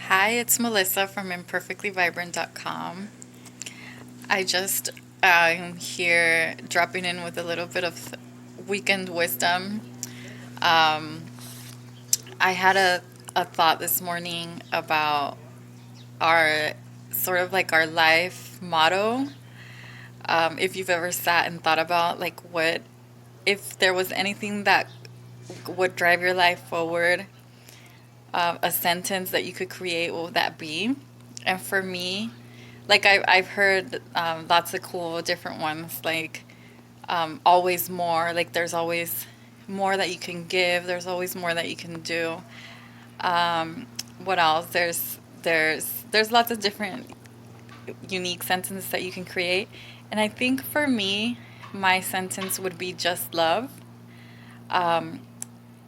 Hi, it's Melissa from imperfectlyvibrant.com. I just am here dropping in with a little bit of weekend wisdom. Um, I had a thought this morning about our sort of like our life motto. If you've ever sat and thought about like what if there was anything that would drive your life forward, a sentence that you could create, what would that be? And for me, like I've heard lots of cool different ones, like always more. Like there's always more that you can give. There's always more that you can do. What else? There's lots of different unique sentences that you can create. And I think for me, my sentence would be just love.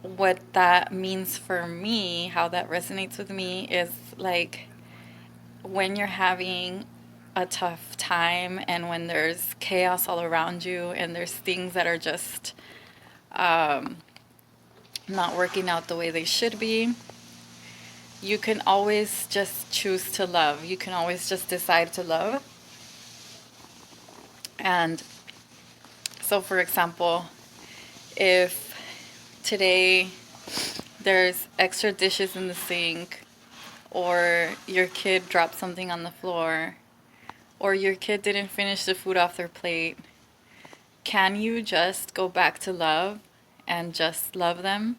What that means for me, how that resonates with me, is like when you're having a tough time and when there's chaos all around you and there's things that are just not working out the way they should be, you can always just choose to love. You can always just decide to love. And so, for example, if today there's extra dishes in the sink, or your kid dropped something on the floor, or your kid didn't finish the food off their plate, can you just go back to love and just love them?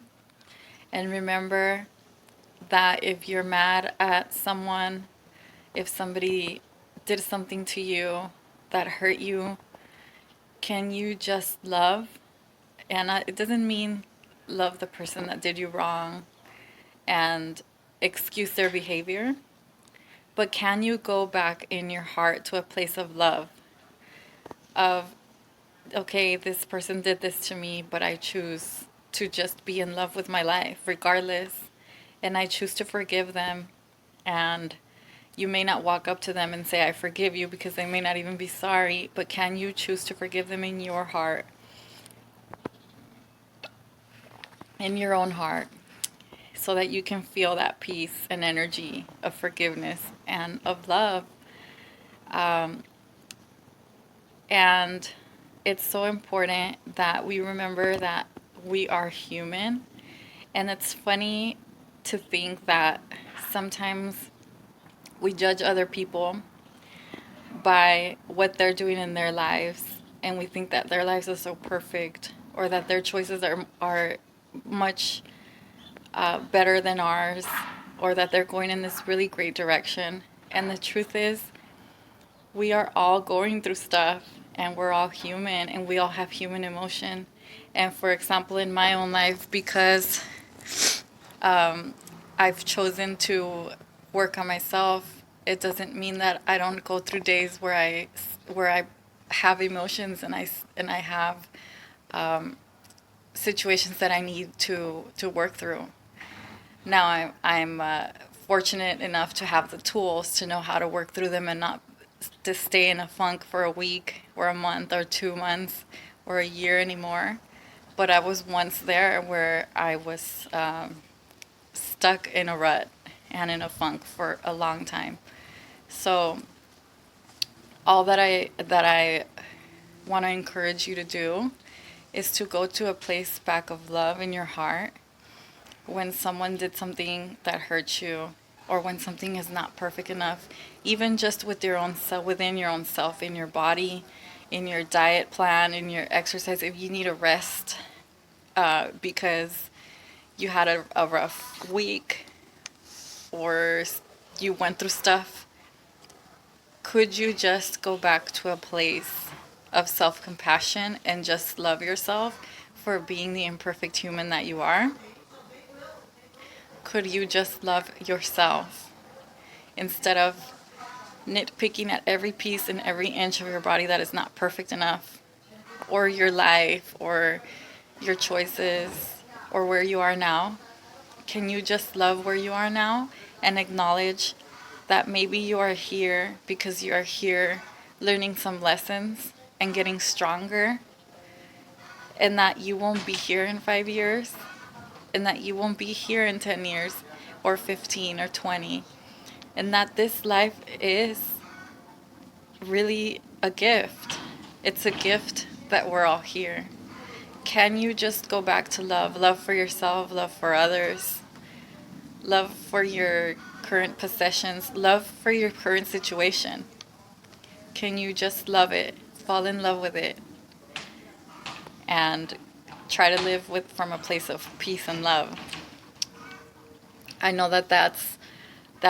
And remember that if you're mad at someone, if somebody did something to you that hurt you, can you just love? And it doesn't mean love the person that did you wrong and excuse their behavior, but can you go back in your heart to a place of love? Of, okay, this person did this to me, but I choose to just be in love with my life regardless. And I choose to forgive them. And you may not walk up to them and say, I forgive you, because they may not even be sorry, but can you choose to forgive them in your heart, in your own heart, so that you can feel that peace and energy of forgiveness and of love? And it's so important that we remember that we are human. And it's funny to think that sometimes we judge other people by what they're doing in their lives, and we think that their lives are so perfect, or that their choices are much better than ours, or that they're going in this really great direction. And the truth is, we are all going through stuff, and we're all human, and we all have human emotion. And for example, in my own life, because I've chosen to work on myself, it doesn't mean that I don't go through days where I have emotions, and I have situations that I need to work through. Now I'm fortunate enough to have the tools to know how to work through them and not to stay in a funk for a week or a month or 2 months or a year anymore. But I was once there where I was stuck in a rut and in a funk for a long time. So all that I want to encourage you to do is to go to a place back of love in your heart when someone did something that hurts you, or when something is not perfect enough, even just with your own self, within your own self, in your body, in your diet plan, in your exercise. If you need a rest because you had a rough week, or you went through stuff, could you just go back to a place of self compassion and just love yourself for being the imperfect human that you are? Could you just love yourself instead of nitpicking at every piece and every inch of your body that is not perfect enough, or your life, or your choices, or where you are now? Can you just love where you are now and acknowledge that maybe you are here because you are here learning some lessons and getting stronger, and that you won't be here in 5 years, and that you won't be here in 10 years or 15 or 20? and that this life is really a gift. It's a gift that we're all here. Can you just go back to love? Love for yourself, love for others, love for your current possessions, love for your current situation. Can you just love it? Fall in love with it and try to live with from a place of peace and love. I know that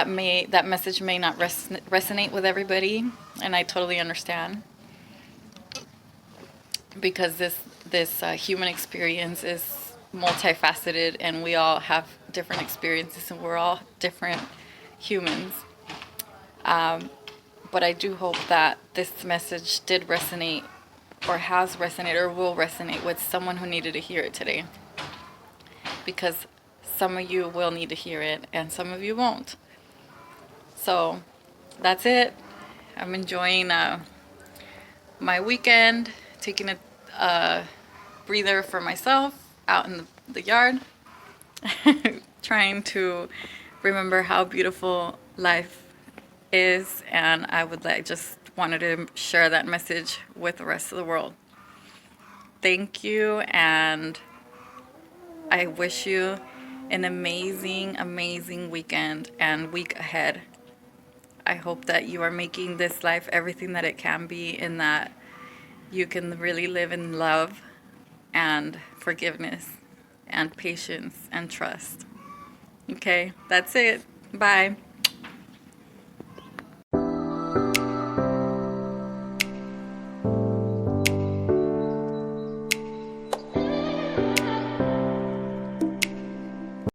message may not resonate with everybody, and I totally understand, because this human experience is multifaceted, and we all have different experiences, and we're all different humans. But I do hope that this message did resonate, or has resonated, or will resonate with someone who needed to hear it today. Because some of you will need to hear it, and some of you won't. So that's it. I'm enjoying my weekend, taking a breather for myself out in the yard, trying to remember how beautiful life is, and just wanted to share that message with the rest of the world. Thank you, and I wish you an amazing, amazing weekend and week ahead. I hope that you are making this life everything that it can be, and that you can really live in love and forgiveness and patience and trust. Okay, that's it. Bye.